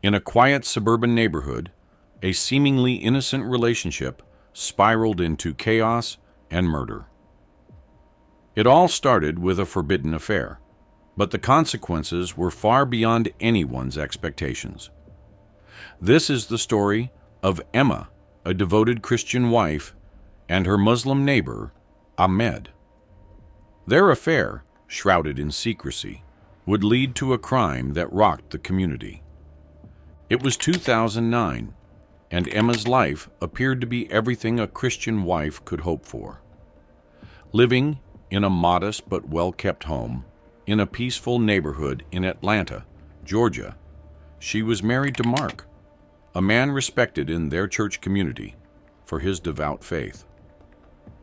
In a quiet suburban neighborhood, a seemingly innocent relationship spiraled into chaos and murder. It all started with a forbidden affair, but the consequences were far beyond anyone's expectations. This is the story of Emma, a devoted Christian wife, and her Muslim neighbor, Ahmed. Their affair, shrouded in secrecy, would lead to a crime that rocked the community. It was 2009, and Emma's life appeared to be everything a Christian wife could hope for. Living in a modest but well-kept home in a peaceful neighborhood in Atlanta, Georgia, she was married to Mark, a man respected in their church community for his devout faith.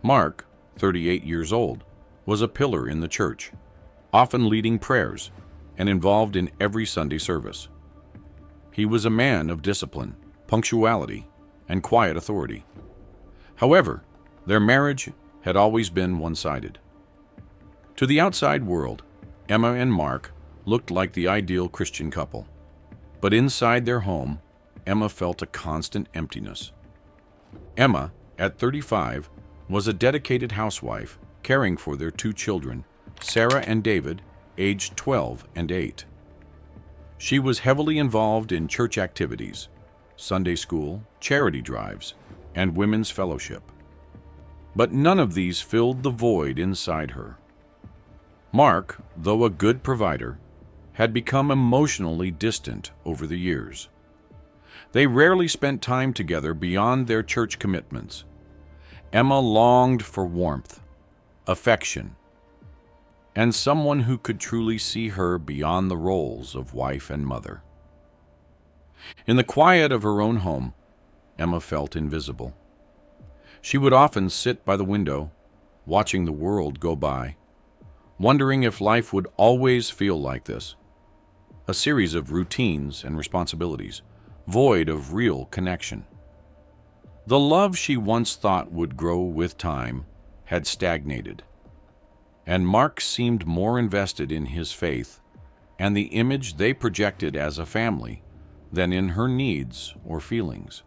Mark, 38 years old, was a pillar in the church, often leading prayers and involved in every Sunday service. He was a man of discipline, punctuality, and quiet authority. However, their marriage had always been one-sided. To the outside world, Emma and Mark looked like the ideal Christian couple. But inside their home, Emma felt a constant emptiness. Emma, at 35, was a dedicated housewife caring for their two children, Sarah and David, aged 12 and 8. She was heavily involved in church activities, Sunday school, charity drives, and women's fellowship. But none of these filled the void inside her. Mark, though a good provider, had become emotionally distant over the years. They rarely spent time together beyond their church commitments. Emma longed for warmth, affection, and someone who could truly see her beyond the roles of wife and mother. In the quiet of her own home, Emma felt invisible. She would often sit by the window, watching the world go by, wondering if life would always feel like this, a series of routines and responsibilities, void of real connection. The love she once thought would grow with time had stagnated, and Mark seemed more invested in his faith and the image they projected as a family than in her needs or feelings.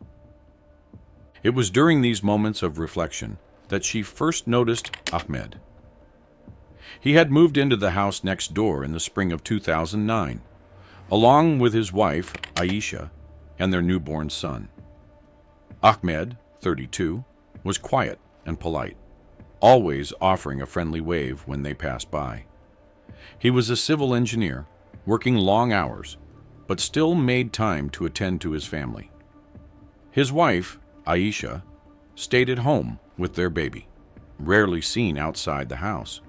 It was during these moments of reflection that she first noticed Ahmed. He had moved into the house next door in the spring of 2009, along with his wife, Aisha, and their newborn son. Ahmed, 32, was quiet and polite, always offering a friendly wave when they passed by. He was a civil engineer, working long hours, but still made time to attend to his family. His wife, Aisha, stayed at home with their baby, rarely seen outside the house,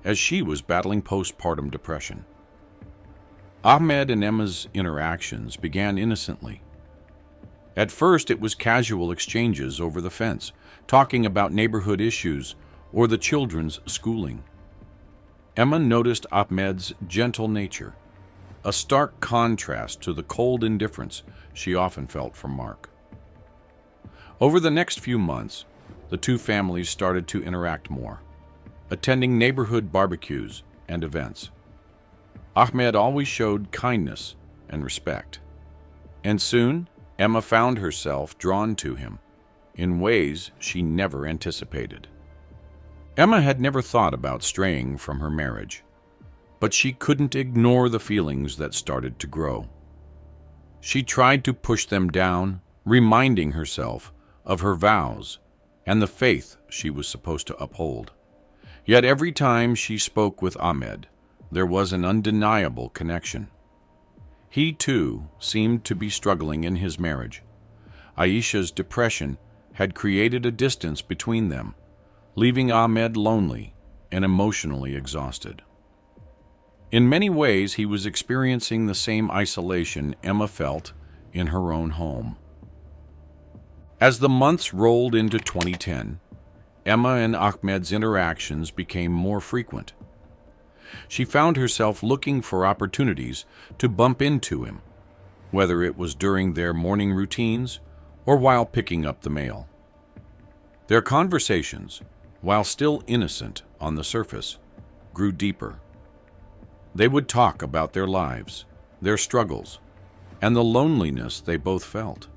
as she was battling postpartum depression. Ahmed and Emma's interactions began innocently. At first, it was casual exchanges over the fence, talking about neighborhood issues or the children's schooling. Emma noticed Ahmed's gentle nature, a stark contrast to the cold indifference she often felt from Mark. Over the next few months, the two families started to interact more, attending neighborhood barbecues and events. Ahmed always showed kindness and respect, and soon Emma found herself drawn to him in ways she never anticipated. Emma had never thought about straying from her marriage, but she couldn't ignore the feelings that started to grow. She tried to push them down, reminding herself of her vows and the faith she was supposed to uphold. Yet every time she spoke with Ahmed, there was an undeniable connection. He, too, seemed to be struggling in his marriage. Aisha's depression had created a distance between them, leaving Ahmed lonely and emotionally exhausted. In many ways, he was experiencing the same isolation Emma felt in her own home. As the months rolled into 2010, Emma and Ahmed's interactions became more frequent. She found herself looking for opportunities to bump into him, whether it was during their morning routines or while picking up the mail. Their conversations, while still innocent on the surface, grew deeper. They would talk about their lives, their struggles, and the loneliness they both felt.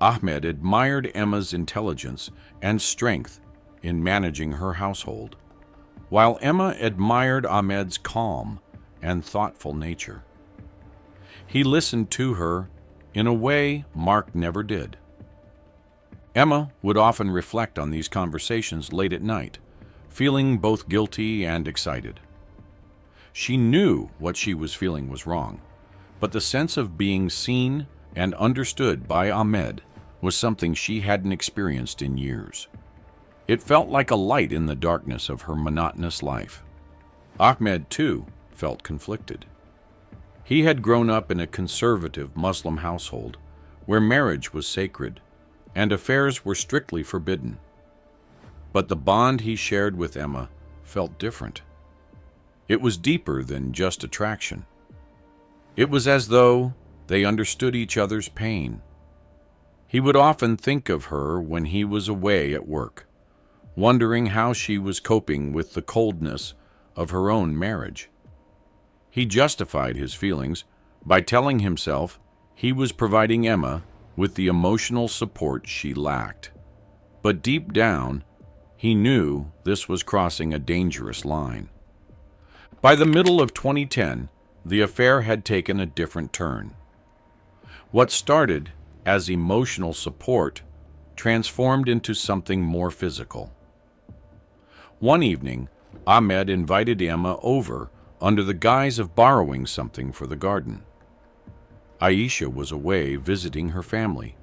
Ahmed admired Emma's intelligence and strength in managing her household, while Emma admired Ahmed's calm and thoughtful nature. He listened to her in a way Mark never did. Emma would often reflect on these conversations late at night, feeling both guilty and excited. She knew what she was feeling was wrong, but the sense of being seen and understood by Ahmed was something she hadn't experienced in years. It felt like a light in the darkness of her monotonous life. Ahmed, too, felt conflicted. He had grown up in a conservative Muslim household where marriage was sacred and affairs were strictly forbidden. But the bond he shared with Emma felt different. It was deeper than just attraction. It was as though they understood each other's pain. He would often think of her when he was away at work, wondering how she was coping with the coldness of her own marriage. He justified his feelings by telling himself he was providing Emma with the emotional support she lacked. But deep down, he knew this was crossing a dangerous line. By the middle of 2010, the affair had taken a different turn. What started as emotional support transformed into something more physical. One evening, Ahmed invited Emma over under the guise of borrowing something for the garden. Aisha was away visiting her family,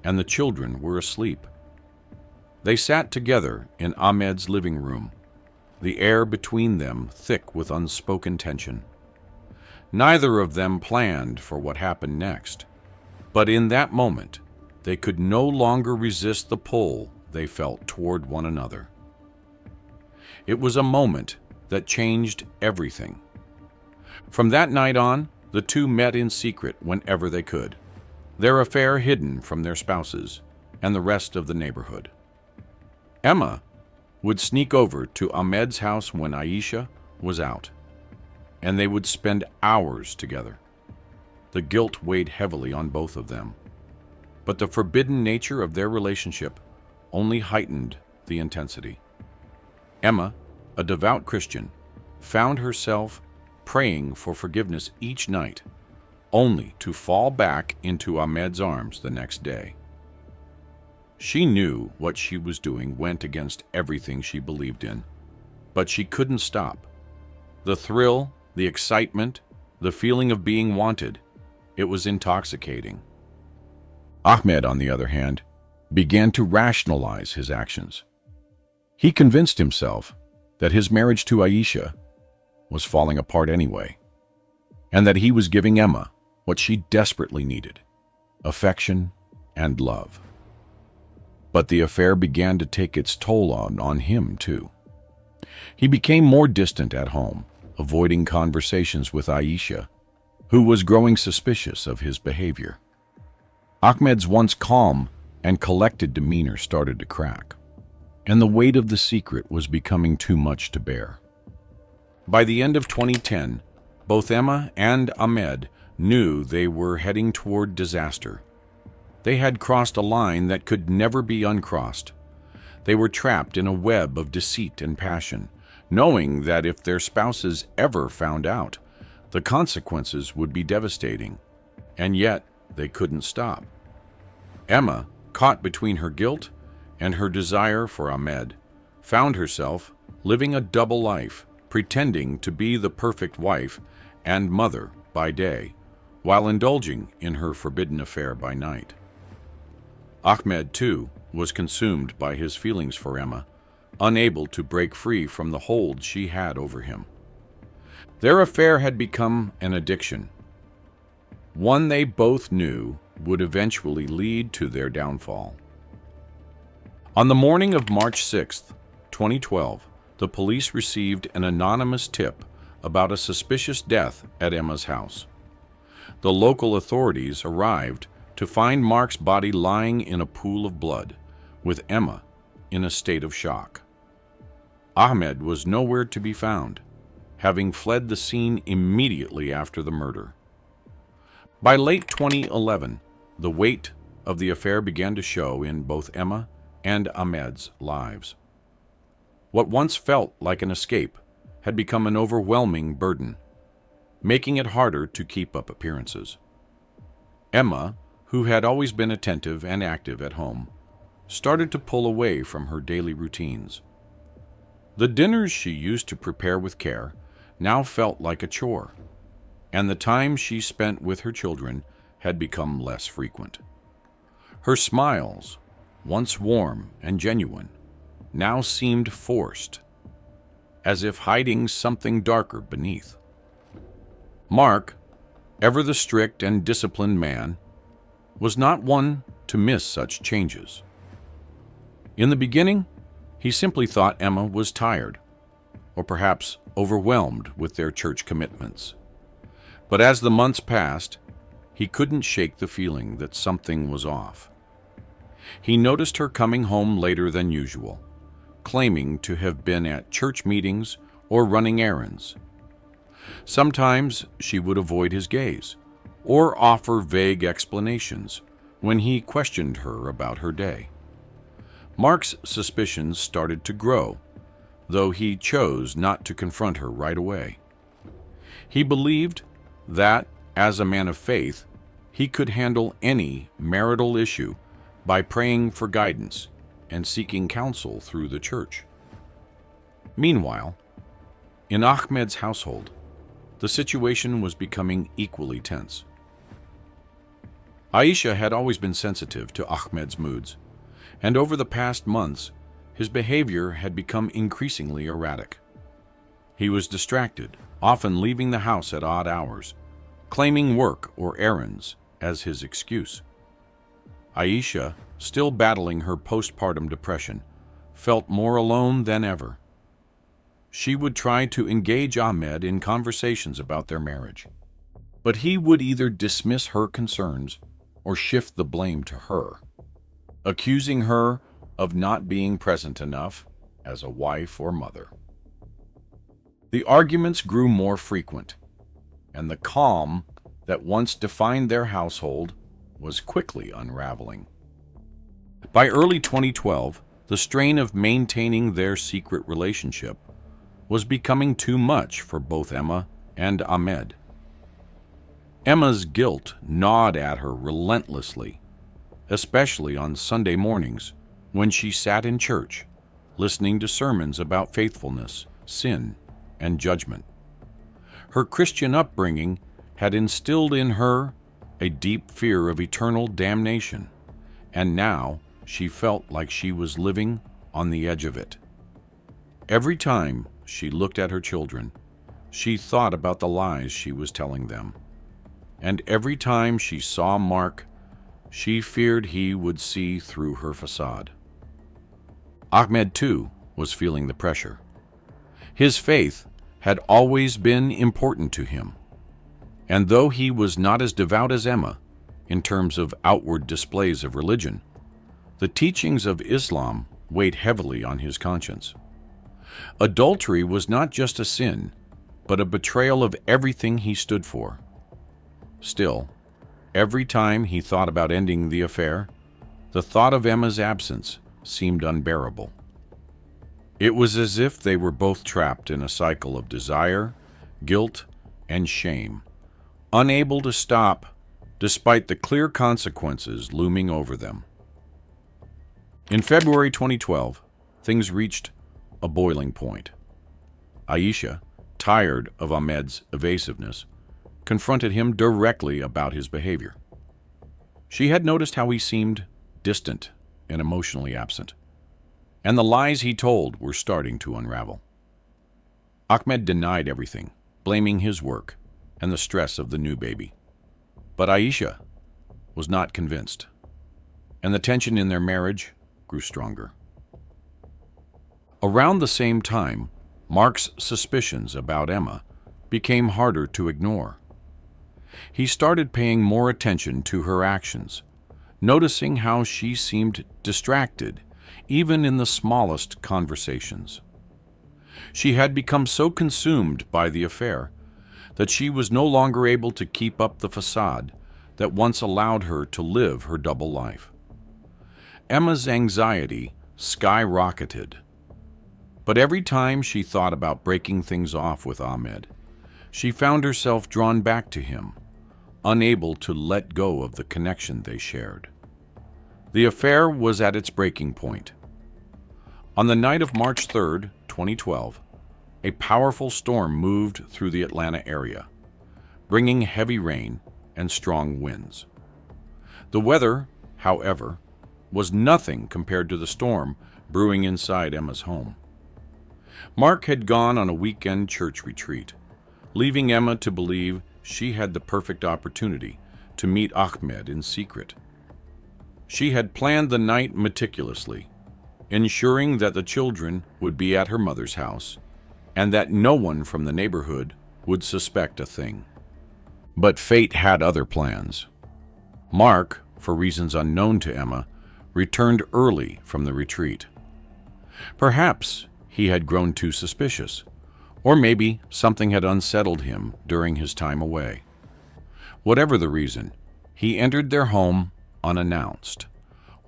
and the children were asleep. They sat together in Ahmed's living room, the air between them thick with unspoken tension. Neither of them planned for what happened next, but in that moment, they could no longer resist the pull they felt toward one another. It was a moment that changed everything. From that night on, the two met in secret whenever they could, their affair hidden from their spouses and the rest of the neighborhood. Emma would sneak over to Ahmed's house when Aisha was out, and they would spend hours together. The guilt weighed heavily on both of them, but the forbidden nature of their relationship only heightened the intensity. Emma, a devout Christian, found herself praying for forgiveness each night, only to fall back into Ahmed's arms the next day. She knew what she was doing went against everything she believed in, but she couldn't stop. The thrill, the excitement, the feeling of being wanted, it was intoxicating. Ahmed, on the other hand, began to rationalize his actions. He convinced himself that his marriage to Aisha was falling apart anyway, and that he was giving Emma what she desperately needed, affection and love. But the affair began to take its toll on him too. He became more distant at home, avoiding conversations with Aisha, who was growing suspicious of his behavior. Ahmed's once calm and collected demeanor started to crack, and the weight of the secret was becoming too much to bear. By the end of 2010, both Emma and Ahmed knew they were heading toward disaster. They had crossed a line that could never be uncrossed. They were trapped in a web of deceit and passion, knowing that if their spouses ever found out, the consequences would be devastating. And yet, they couldn't stop. Emma, caught between her guilt and her desire for Ahmed, found herself living a double life, pretending to be the perfect wife and mother by day, while indulging in her forbidden affair by night. Ahmed, too, was consumed by his feelings for Emma, unable to break free from the hold she had over him. Their affair had become an addiction, one they both knew would eventually lead to their downfall. On the morning of March 6, 2012, the police received an anonymous tip about a suspicious death at Emma's house. The local authorities arrived to find Mark's body lying in a pool of blood, with Emma in a state of shock. Ahmed was nowhere to be found, having fled the scene immediately after the murder. By late 2011, the weight of the affair began to show in both Emma and Ahmed's lives. What once felt like an escape had become an overwhelming burden, making it harder to keep up appearances. Emma, who had always been attentive and active at home, started to pull away from her daily routines. The dinners she used to prepare with care now felt like a chore, and the time she spent with her children had become less frequent. Her smiles, once warm and genuine, now seemed forced, as if hiding something darker beneath. Mark, ever the strict and disciplined man, was not one to miss such changes. In the beginning, he simply thought Emma was tired, or perhaps overwhelmed with their church commitments. But as the months passed, he couldn't shake the feeling that something was off. He noticed her coming home later than usual, claiming to have been at church meetings or running errands. Sometimes she would avoid his gaze or offer vague explanations when he questioned her about her day. Mark's suspicions started to grow, though he chose not to confront her right away. He believed that, as a man of faith, he could handle any marital issue by praying for guidance and seeking counsel through the church. Meanwhile, in Ahmed's household, the situation was becoming equally tense. Aisha had always been sensitive to Ahmed's moods, and over the past months, his behavior had become increasingly erratic. He was distracted, often leaving the house at odd hours, claiming work or errands as his excuse. Aisha, still battling her postpartum depression, felt more alone than ever. She would try to engage Ahmed in conversations about their marriage, but he would either dismiss her concerns or shift the blame to her, accusing her of not being present enough as a wife or mother. The arguments grew more frequent, and the calm that once defined their household was quickly unraveling. By early 2012, the strain of maintaining their secret relationship was becoming too much for both Emma and Ahmed. Emma's guilt gnawed at her relentlessly, especially on Sunday mornings when she sat in church, listening to sermons about faithfulness, sin, and judgment. Her Christian upbringing had instilled in her a deep fear of eternal damnation, and now she felt like she was living on the edge of it. Every time she looked at her children, she thought about the lies she was telling them. And every time she saw Mark, she feared he would see through her facade. Ahmed, too, was feeling the pressure. His faith had always been important to him, and though he was not as devout as Emma in terms of outward displays of religion, the teachings of Islam weighed heavily on his conscience. Adultery was not just a sin, but a betrayal of everything he stood for. Still, every time he thought about ending the affair, the thought of Emma's absence seemed unbearable. It was as if they were both trapped in a cycle of desire, guilt, and shame, unable to stop despite the clear consequences looming over them. In February 2012, things reached a boiling point. Aisha, tired of Ahmed's evasiveness, confronted him directly about his behavior. She had noticed how he seemed distant and emotionally absent, and the lies he told were starting to unravel. Ahmed denied everything, blaming his work and the stress of the new baby. But Aisha was not convinced, and the tension in their marriage grew stronger. Around the same time, Mark's suspicions about Emma became harder to ignore. He started paying more attention to her actions, noticing how she seemed distracted, even in the smallest conversations. She had become so consumed by the affair that she was no longer able to keep up the facade that once allowed her to live her double life. Emma's anxiety skyrocketed. But every time she thought about breaking things off with Ahmed, she found herself drawn back to him, unable to let go of the connection they shared. The affair was at its breaking point. On the night of March 3, 2012, a powerful storm moved through the Atlanta area, bringing heavy rain and strong winds. The weather, however, was nothing compared to the storm brewing inside Emma's home. Mark had gone on a weekend church retreat, leaving Emma to believe she had the perfect opportunity to meet Ahmed in secret. She had planned the night meticulously, ensuring that the children would be at her mother's house and that no one from the neighborhood would suspect a thing. But fate had other plans. Mark, for reasons unknown to Emma, returned early from the retreat. Perhaps he had grown too suspicious, or maybe something had unsettled him during his time away. Whatever the reason, he entered their home unannounced,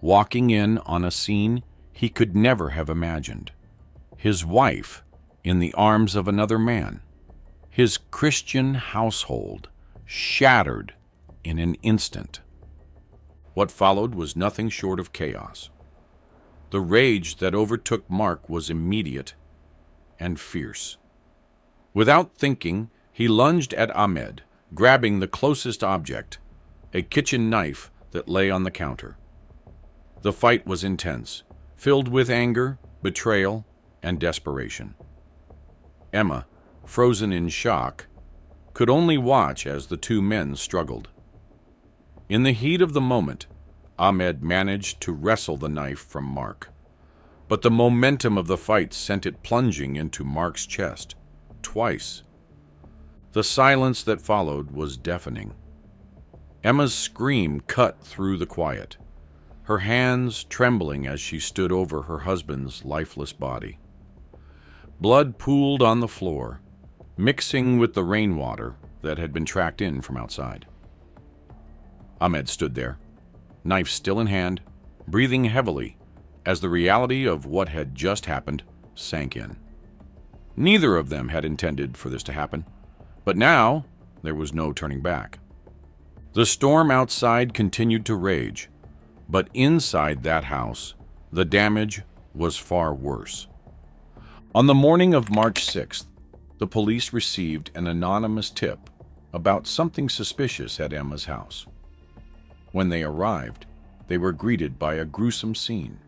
walking in on a scene he could never have imagined. His wife in the arms of another man. His Christian household shattered in an instant. What followed was nothing short of chaos. The rage that overtook Mark was immediate and fierce. Without thinking, he lunged at Ahmed, grabbing the closest object, a kitchen knife that lay on the counter. The fight was intense, filled with anger, betrayal, and desperation. Emma, frozen in shock, could only watch as the two men struggled. In the heat of the moment, Ahmed managed to wrestle the knife from Mark, but the momentum of the fight sent it plunging into Mark's chest, twice. The silence that followed was deafening. Emma's scream cut through the quiet, her hands trembling as she stood over her husband's lifeless body. Blood pooled on the floor, mixing with the rainwater that had been tracked in from outside. Ahmed stood there, knife still in hand, breathing heavily as the reality of what had just happened sank in. Neither of them had intended for this to happen, but now there was no turning back. The storm outside continued to rage, but inside that house, the damage was far worse. On the morning of March 6th, the police received an anonymous tip about something suspicious at Emma's house. When they arrived, they were greeted by a gruesome scene.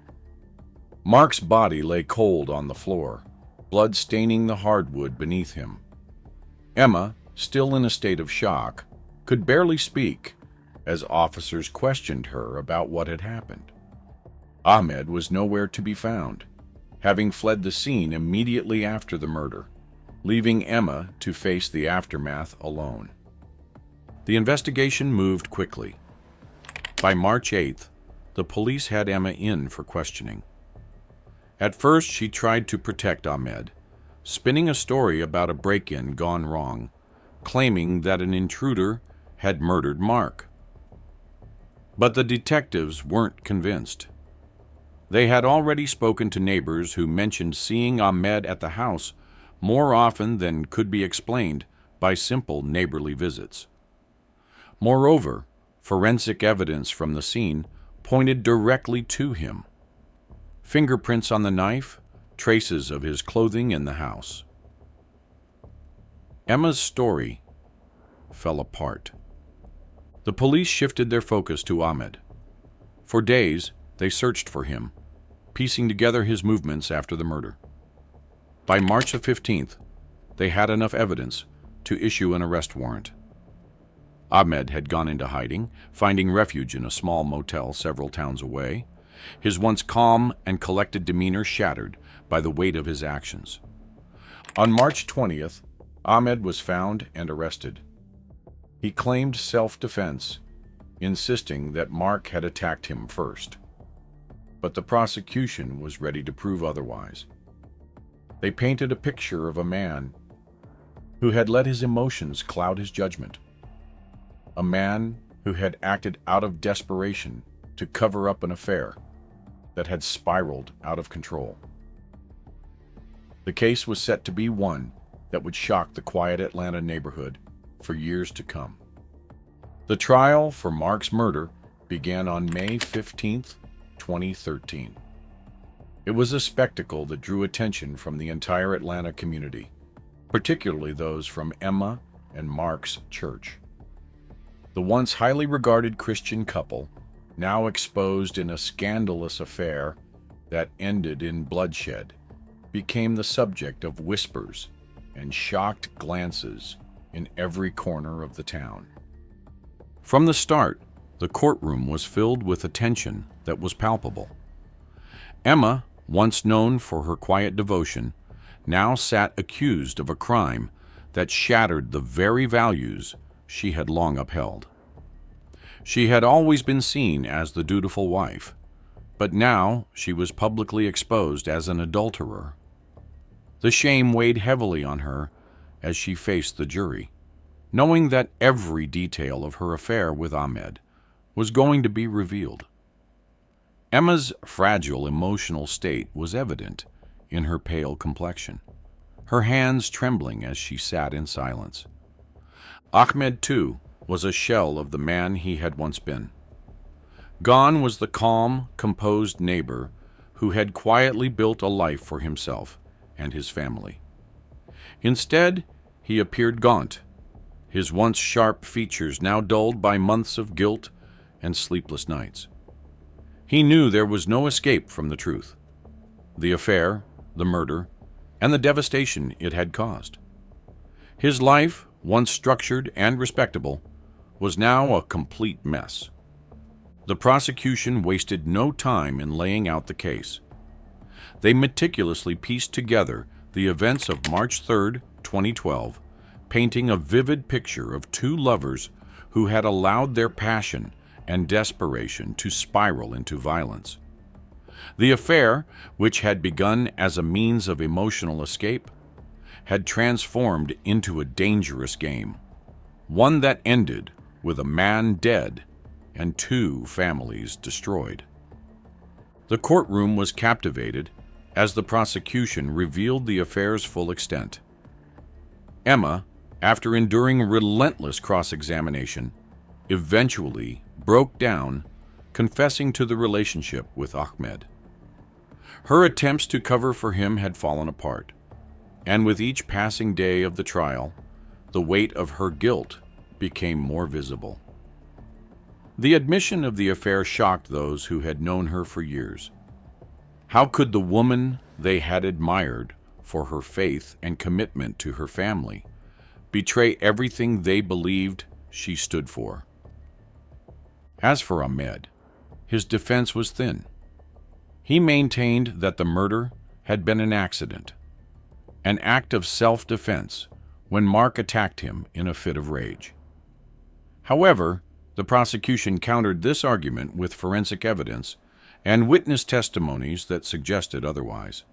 Mark's body lay cold on the floor, blood staining the hardwood beneath him. Emma, still in a state of shock, could barely speak as officers questioned her about what had happened. Ahmed was nowhere to be found, having fled the scene immediately after the murder, leaving Emma to face the aftermath alone. The investigation moved quickly. By March 8th, the police had Emma in for questioning. At first, she tried to protect Ahmed, spinning a story about a break-in gone wrong, claiming that an intruder had murdered Mark. But the detectives weren't convinced. They had already spoken to neighbors who mentioned seeing Ahmed at the house more often than could be explained by simple neighborly visits. Moreover, forensic evidence from the scene pointed directly to him. Fingerprints on the knife, traces of his clothing in the house. Emma's story fell apart. The police shifted their focus to Ahmed. For days, they searched for him, piecing together his movements after the murder. By March 15th, they had enough evidence to issue an arrest warrant. Ahmed had gone into hiding, finding refuge in a small motel several towns away, his once calm and collected demeanor shattered by the weight of his actions. On March 20th, Ahmed was found and arrested. He claimed self-defense, insisting that Mark had attacked him first. But the prosecution was ready to prove otherwise. They painted a picture of a man who had let his emotions cloud his judgment. A man who had acted out of desperation to cover up an affair that had spiraled out of control. The case was set to be one that would shock the quiet Atlanta neighborhood for years to come. The trial for Mark's murder began on May 15, 2013. It was a spectacle that drew attention from the entire Atlanta community, particularly those from Emma and Mark's church. The once highly regarded Christian couple, now exposed in a scandalous affair that ended in bloodshed, became the subject of whispers and shocked glances in every corner of the town. From the start, the courtroom was filled with a tension that was palpable. Emma, once known for her quiet devotion, now sat accused of a crime that shattered the very values she had long upheld. She had always been seen as the dutiful wife, but now she was publicly exposed as an adulterer. The shame weighed heavily on her as she faced the jury, knowing that every detail of her affair with Ahmed was going to be revealed. Emma's fragile emotional state was evident in her pale complexion, her hands trembling as she sat in silence. Ahmed, too, was a shell of the man he had once been. Gone was the calm, composed neighbor who had quietly built a life for himself and his family. Instead, he appeared gaunt, his once sharp features now dulled by months of guilt and sleepless nights. He knew there was no escape from the truth: the affair, the murder, and the devastation it had caused. His life, once structured and respectable, was now a complete mess. The prosecution wasted no time in laying out the case. They meticulously pieced together the events of March 3, 2012, painting a vivid picture of two lovers who had allowed their passion and desperation to spiral into violence. The affair, which had begun as a means of emotional escape, had transformed into a dangerous game, one that ended with a man dead and two families destroyed. The courtroom was captivated as the prosecution revealed the affair's full extent. Emma, after enduring relentless cross-examination, eventually broke down, confessing to the relationship with Ahmed. Her attempts to cover for him had fallen apart, and with each passing day of the trial, the weight of her guilt became more visible. The admission of the affair shocked those who had known her for years. How could the woman they had admired for her faith and commitment to her family betray everything they believed she stood for? As for Ahmed, his defense was thin. He maintained that the murder had been an accident, an act of self-defense when Mark attacked him in a fit of rage. However, the prosecution countered this argument with forensic evidence and witness testimonies that suggested otherwise.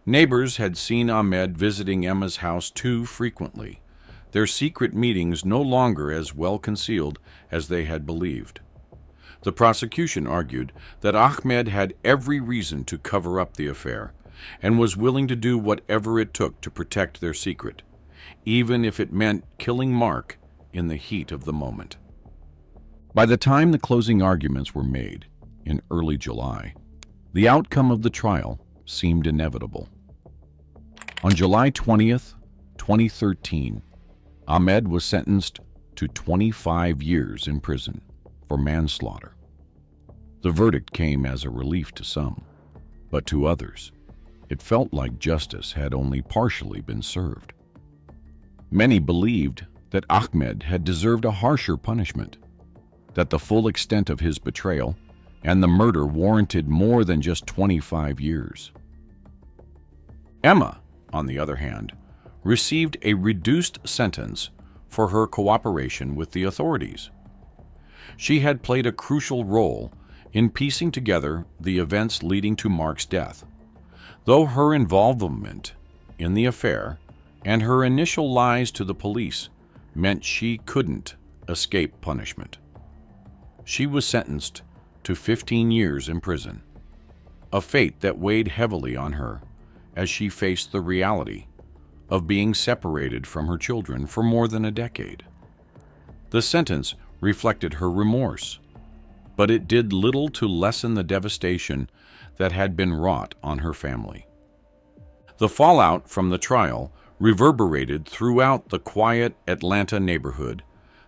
Neighbors had seen Ahmed visiting Emma's house too frequently, their secret meetings no longer as well concealed as they had believed. The prosecution argued that Ahmed had every reason to cover up the affair and was willing to do whatever it took to protect their secret, even if it meant killing Mark in the heat of the moment. By the time the closing arguments were made in early July, the outcome of the trial seemed inevitable. On July 20th, 2013, Ahmed was sentenced to 25 years in prison for manslaughter. The verdict came as a relief to some, but to others, it felt like justice had only partially been served. Many believed that Ahmed had deserved a harsher punishment, that the full extent of his betrayal and the murder warranted more than just 25 years. Emma, on the other hand, received a reduced sentence for her cooperation with the authorities. She had played a crucial role in piecing together the events leading to Mark's death, though her involvement in the affair and her initial lies to the police meant she couldn't escape punishment. she was sentenced to 15 years in prison, a fate that weighed heavily on her as she faced the reality of being separated from her children for more than a decade. The sentence reflected her remorse, but it did little to lessen the devastation that had been wrought on her family. The fallout from the trial reverberated throughout the quiet Atlanta neighborhood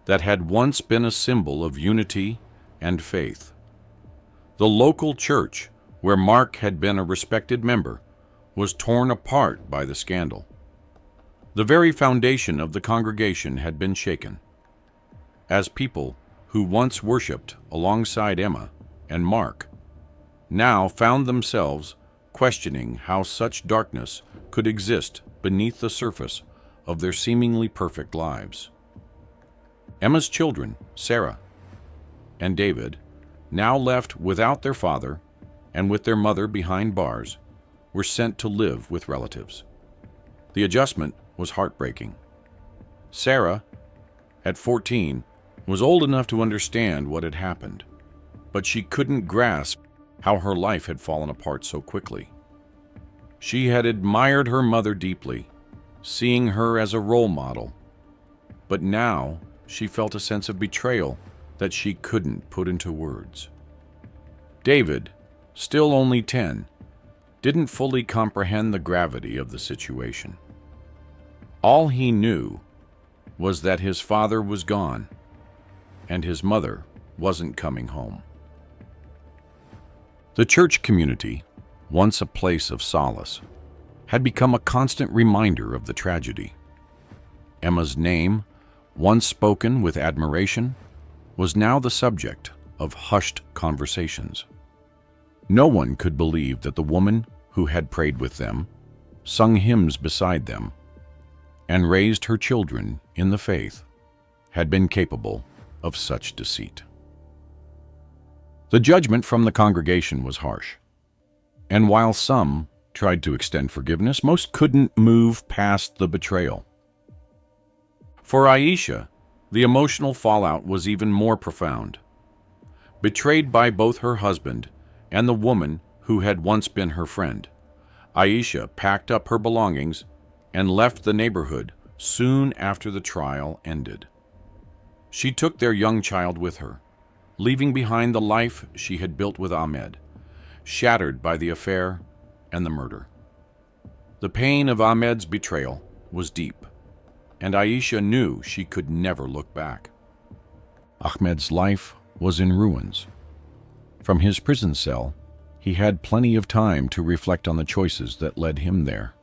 that had once been a symbol of unity and faith. The local church, where Mark had been a respected member, was torn apart by the scandal. The very foundation of the congregation had been shaken, as people who once worshipped alongside Emma and Mark now found themselves questioning how such darkness could exist beneath the surface of their seemingly perfect lives. Emma's children, Sarah and David, now left without their father and with their mother behind bars, were sent to live with relatives. The adjustment was heartbreaking. Sarah, at 14, was old enough to understand what had happened, but she couldn't grasp how her life had fallen apart so quickly. She had admired her mother deeply, seeing her as a role model, but now she felt a sense of betrayal that she couldn't put into words. David, still only 10, didn't fully comprehend the gravity of the situation. All he knew was that his father was gone and his mother wasn't coming home. The church community, once a place of solace, had become a constant reminder of the tragedy. Emma's name, once spoken with admiration, was now the subject of hushed conversations. No one could believe that the woman who had prayed with them, sung hymns beside them, and raised her children in the faith had been capable of such deceit. The judgment from the congregation was harsh, and while some tried to extend forgiveness, most couldn't move past the betrayal. For Aisha, the emotional fallout was even more profound. Betrayed by both her husband and the woman who had once been her friend, Aisha packed up her belongings and left the neighborhood soon after the trial ended. She took their young child with her, leaving behind the life she had built with Ahmed, shattered by the affair and the murder. The pain of Ahmed's betrayal was deep, and Aisha knew she could never look back. Ahmed's life was in ruins. From his prison cell, he had plenty of time to reflect on the choices that led him there.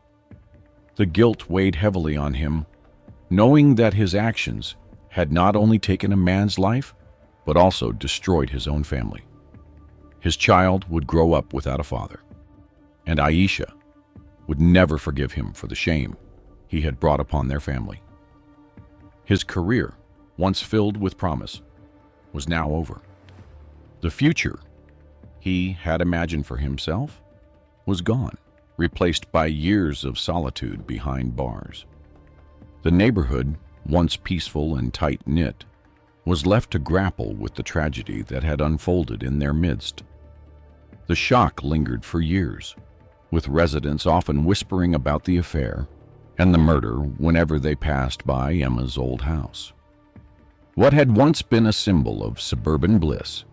The guilt weighed heavily on him, knowing that his actions had not only taken a man's life, but also destroyed his own family. His child would grow up without a father, and Aisha would never forgive him for the shame he had brought upon their family. His career, once filled with promise, was now over. The future he had imagined for himself was gone, replaced by years of solitude behind bars. The neighborhood, once peaceful and tight-knit, was left to grapple with the tragedy that had unfolded in their midst. The shock lingered for years, with residents often whispering about the affair and the murder whenever they passed by Emma's old house. What had once been a symbol of suburban bliss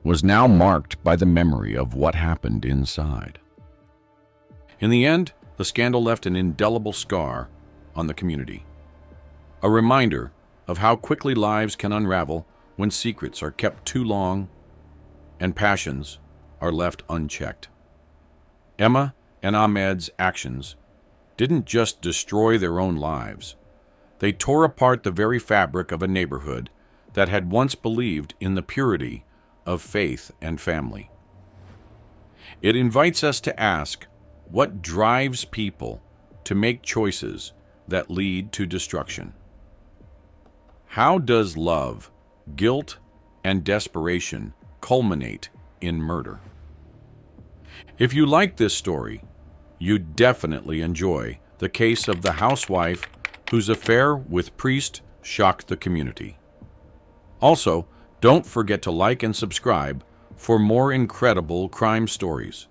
was now marked by the memory of what happened inside. In the end, the scandal left an indelible scar on the community, a reminder of how quickly lives can unravel when secrets are kept too long and passions are left unchecked. Emma and Ahmed's actions didn't just destroy their own lives. They tore apart the very fabric of a neighborhood that had once believed in the purity of faith and family. It invites us to ask, what drives people to make choices that lead to destruction? How does love, guilt, and desperation culminate in murder? If you like this story, you definitely enjoy the case of the housewife whose affair with priest shocked the community. Also, Don't forget to like and subscribe for more incredible crime stories.